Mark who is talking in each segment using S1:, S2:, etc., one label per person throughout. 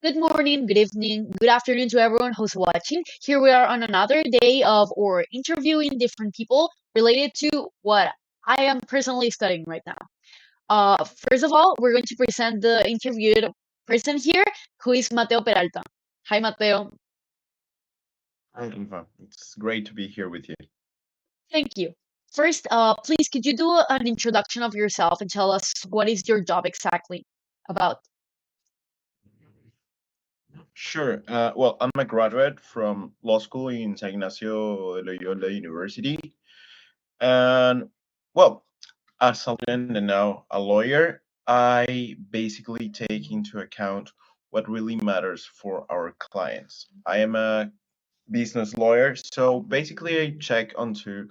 S1: Good morning, good evening, good afternoon to everyone who's watching. Here we are on another day of or interviewing different people related to what I am personally studying right now. First of all, we're going to present the interviewed person here, who is Mateo Peralta. Hi, Mateo.
S2: Hi, Eva. It's great to be here with you.
S1: Thank you. First, please could you do an introduction of yourself and tell us what is your job exactly about?
S2: Sure. Well, I'm a graduate from law school in San Ignacio de Loyola University. And, well, as a student and now a lawyer, I basically take into account what really matters for our clients. I am a business lawyer, so basically I check onto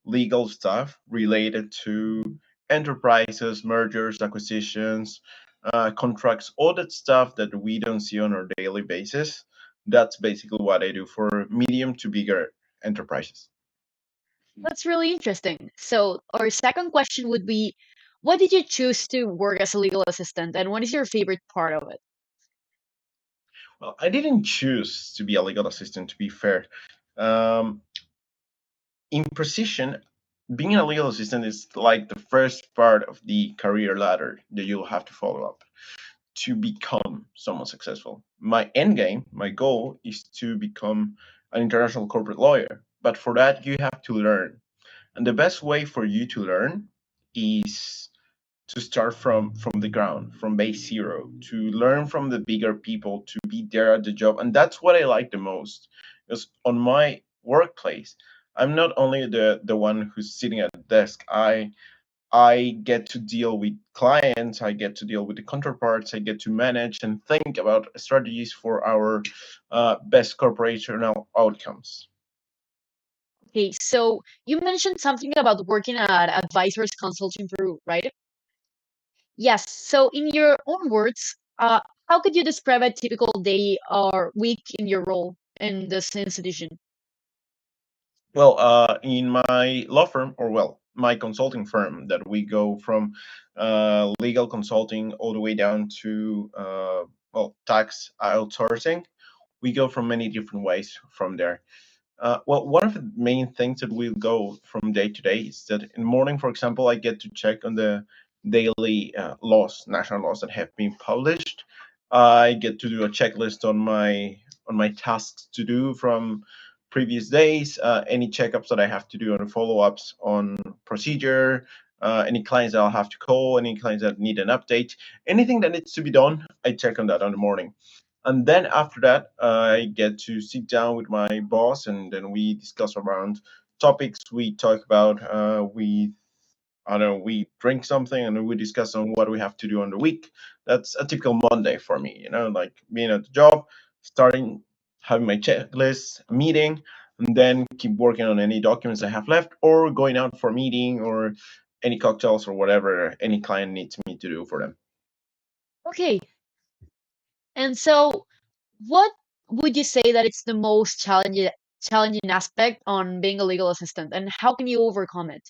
S2: legal stuff related to enterprises, mergers, acquisitions, contracts, all that stuff that we don't see on our daily basis. That's basically what I do for medium to bigger enterprises.
S1: That's really interesting. So, our second question would be, why did you choose to work as a legal assistant, and what is your favorite part of it?
S2: Well, I didn't choose to be a legal assistant, to be fair. Um, in precision, being a legal assistant is like the first part of the career ladder that you'll have to follow up to become someone successful. My end game, my goal is to become an international corporate lawyer. But for that, you have to learn. And the best way for you to learn is to start from the ground, from base zero, to learn from the bigger people, to be there at the job. And that's what I like the most. Because on my workplace, I'm not only the one who's sitting at the desk. I get to deal with clients, I get to deal with the counterparts, I get to manage and think about strategies for our best corporational outcomes.
S1: Okay, so you mentioned something about working at Advisors Consulting Peru, right? Yes. So, in your own words, how could you describe a typical day or week in your role in this institution?
S2: Well, in my law firm, or well, my consulting firm, that we go from legal consulting all the way down to tax outsourcing, we go from many different ways from there. Well, one of the main things that we go from day to day is that in the morning, for example, I get to check on the daily laws, national laws that have been published. I get to do a checklist on my tasks to do from previous days, any checkups that I have to do and follow ups on procedure, any clients that I'll have to call, any clients that need an update, anything that needs to be done, I check on that on the morning. And then after that, I get to sit down with my boss, and then we discuss around topics. We talk about we I don't know, we drink something, and then we discuss on what we have to do on the week. That's a typical Monday for me, like being at the job, starting having my checklist, a meeting, and then keep working on any documents I have left, or going out for a meeting or any cocktails or whatever any client needs me to do for them.
S1: Okay, and so what would you say that it's the most challenging aspect on being a legal assistant, and how can you overcome it?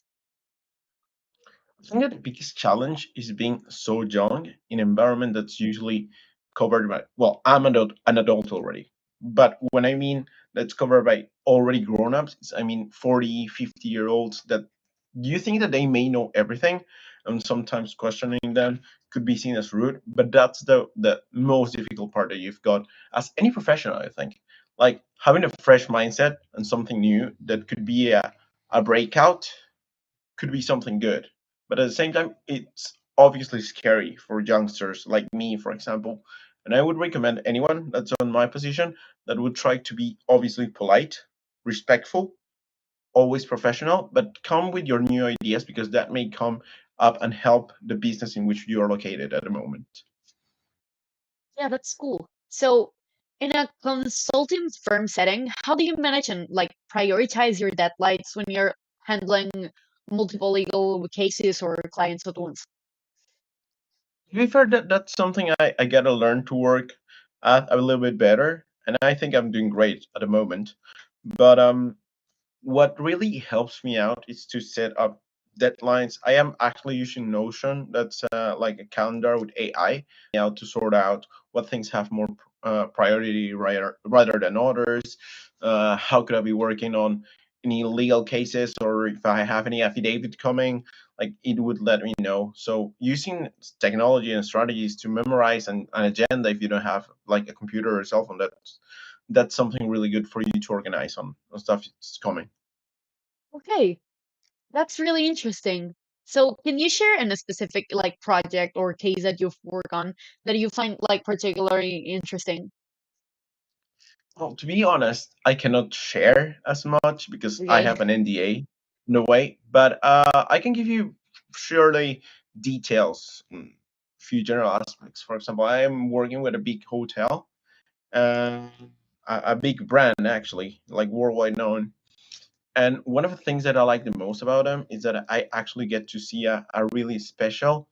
S2: I think that the biggest challenge is being so young in an environment that's usually covered by, well, I'm an adult already. But when I mean that's covered by already grown ups, I mean 40, 50-year olds that you think that they may know everything, and sometimes questioning them could be seen as rude. But that's the most difficult part that you've got as any professional, I think. Like having a fresh mindset and something new that could be a breakout could be something good. But at the same time, it's obviously scary for youngsters like me, for example. And I would recommend anyone that's on my position that would try to be obviously polite, respectful, always professional, but come with your new ideas because that may come up and help the business in which you are located at the moment.
S1: Yeah, that's cool. So, in a consulting firm setting, how do you manage and like prioritize your deadlines when you're handling multiple legal cases or clients at once?
S2: To be fair, that's something I gotta learn to work at a little bit better, and I think I'm doing great at the moment. But what really helps me out is to set up deadlines. I am actually using Notion. That's like a calendar with AI out to sort out what things have more priority rather than others? How could I be working on any legal cases, or if I have any affidavit coming, like it would let me know. So using technology and strategies to memorize an agenda if you don't have like a computer or a cell phone, that's something really good for you to organize on stuff that's coming.
S1: Okay, that's really interesting. So, can you share in a specific like project or case that you've worked on that you find like particularly interesting?
S2: Well, to be honest, I cannot share as much because I
S1: Okay.
S2: have an NDA in a way, but I can give you surely details, few general aspects. For example, I am working with a big hotel, uh, a big brand actually, like worldwide known. And one of the things that I like the most about them is that I actually get to see a really special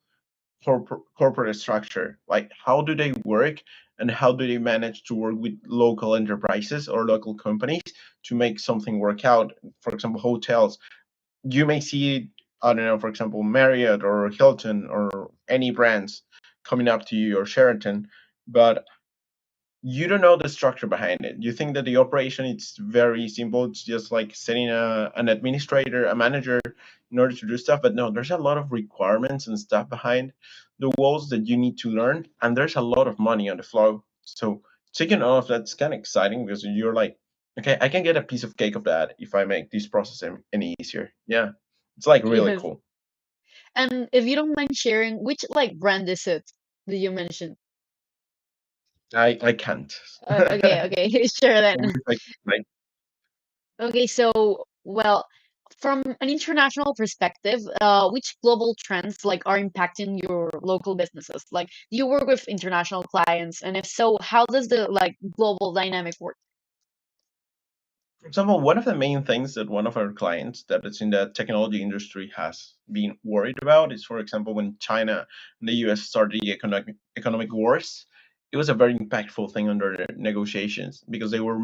S2: corporate structure. Like, how do they work and how do they manage to work with local enterprises or local companies to make something work out? For example, hotels. You may see, I don't know, for example, Marriott or Hilton or any brands coming up to you or Sheraton, but you don't know the structure behind it. You think that the operation is very simple. It's just like setting an administrator, a manager in order to do stuff. But no, there's a lot of requirements and stuff behind the walls that you need to learn. And there's a lot of money on the flow. So taking all of that's kind of exciting because you're like, okay, I can get a piece of cake of that if I make this process any easier. Yeah. It's like really
S1: Yes.
S2: cool.
S1: And if you don't mind sharing, which like brand is it that you mentioned?
S2: I can't.
S1: Okay, okay, sure
S2: I
S1: then.
S2: wish I could, like,
S1: Okay, so well, from an international perspective, which global trends like are impacting your local businesses? Like, do you work with international clients, and if so, how does the like global dynamic work?
S2: for example, one of the main things that one of our clients that is in the technology industry has been worried about is, for example, when China and the US started the economic wars, it was a very impactful thing under the negotiations because they were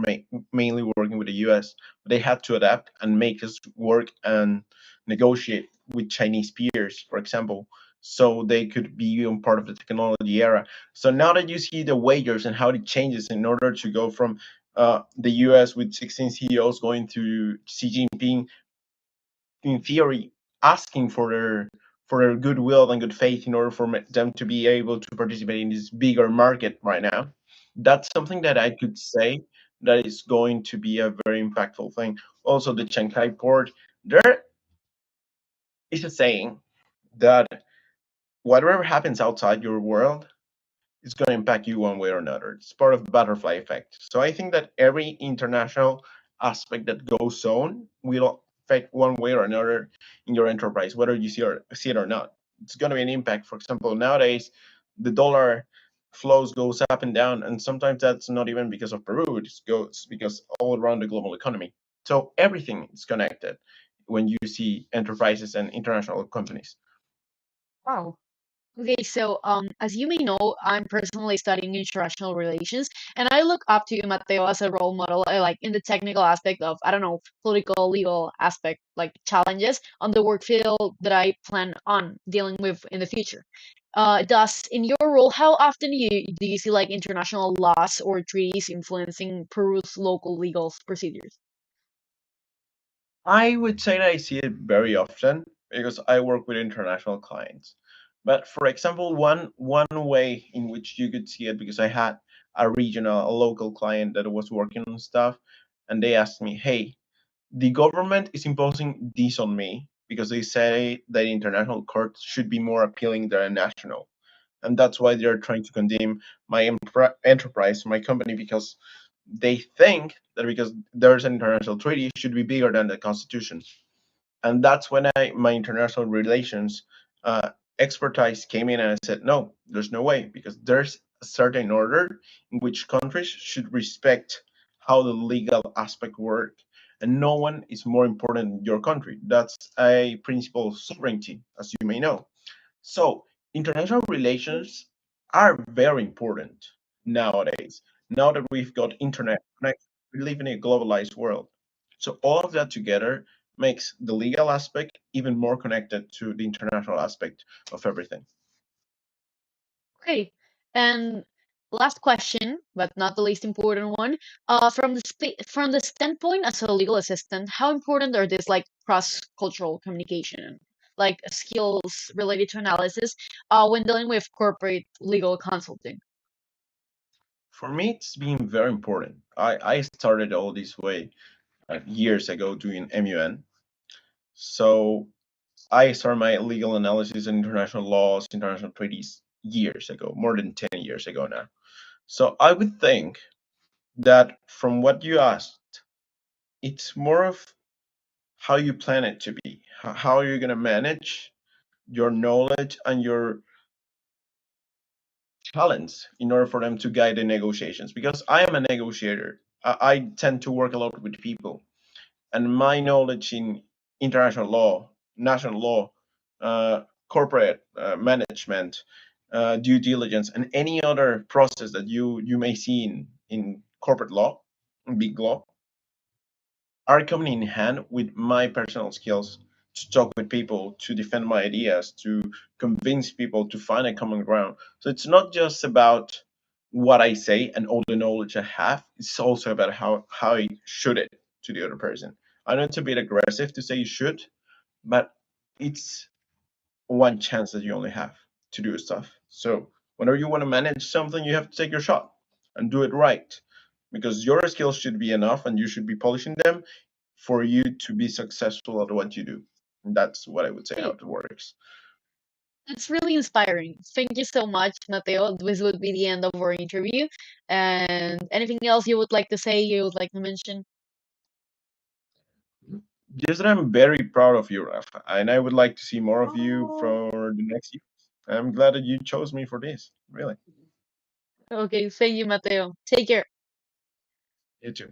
S2: mainly working with the US, but they had to adapt and make us work and negotiate with Chinese peers, for example, so they could be on part of the technology era. So now that you see the wagers and how it changes in order to go from the US with 16 CEOs going to Xi Jinping, in theory, asking for their goodwill and good faith in order for them to be able to participate in this bigger market right now. That's something that I could say that is going to be a very impactful thing. Also, the Shanghai port, there is a saying that whatever happens outside your world it's going to impact you one way or another. It's part of the butterfly effect. So I think that every international aspect that goes on will affect one way or another in your enterprise, whether you see it or not. It's going to be an impact. For example, nowadays the dollar flows goes up and down, and sometimes that's not even because of Peru. It goes because all around the global economy. So everything is connected when you see enterprises and international companies.
S1: Wow. Okay, so as you may know, I'm personally studying international relations, and I look up to you, Mateo, as a role model, like in the technical aspect of, I don't know, political, legal aspect, like challenges on the work field that I plan on dealing with in the future. Thus, in your role, how often do you see like international laws or treaties influencing Peru's local legal procedures?
S2: I would say that I see it very often because I work with international clients. But for example, one way in which you could see it because I had a local client that was working on stuff, and they asked me, "Hey, the government is imposing this on me because they say that international courts should be more appealing than national, and that's why they're trying to condemn my enterprise, my company, because they think that because there's an international treaty, it should be bigger than the constitution." And that's when my international relations expertise came in and I said, no, there's no way because there's a certain order in which countries should respect how the legal aspect work, and no one is more important than your country. That's a principle of sovereignty, as you may know. So international relations are very important nowadays. Now that we've got internet connection, we live in a globalized world. So all of that together makes the legal aspect even more connected to the international aspect of everything.
S1: Okay, and Last question, but not the least important one. From the standpoint as a legal assistant, how important are these like cross-cultural communication, like skills related to analysis, when dealing with corporate legal consulting?
S2: For me, it's been very important. I started all this way years ago doing MUN. So I started my legal analysis in international laws, international treaties years ago, more than 10 years ago now. So I would think that from what you asked, it's more of how you plan it to be. How are you going to manage your knowledge and your talents in order for them to guide the negotiations? Because I am a negotiator. I tend to work a lot with people, and my knowledge in international law, national law, corporate management, due diligence, and any other process that you may see in corporate law, in big law, are coming in hand with my personal skills to talk with people, to defend my ideas, to convince people to find a common ground. So it's not just about what I say and all the knowledge I have. It's also about how I should it to the other person. I know it's a bit aggressive to say you should, but it's one chance that you only have to do stuff. So whenever you want to manage something, you have to take your shot and do it right. Because your skills should be enough and you should be polishing them for you to be successful at what you do. And that's what I would say how
S1: Hey,
S2: it works.
S1: that's really inspiring. Thank you so much, Mateo. This would be the end of our interview. And anything else you would like to say, you would like to mention?
S2: Just that I'm very proud of you, Rafa, and I would like to see more of you
S1: Oh,
S2: for the next year. I'm glad that you chose me for this. Really.
S1: okay, thank you, Mateo. Take care.
S2: You too.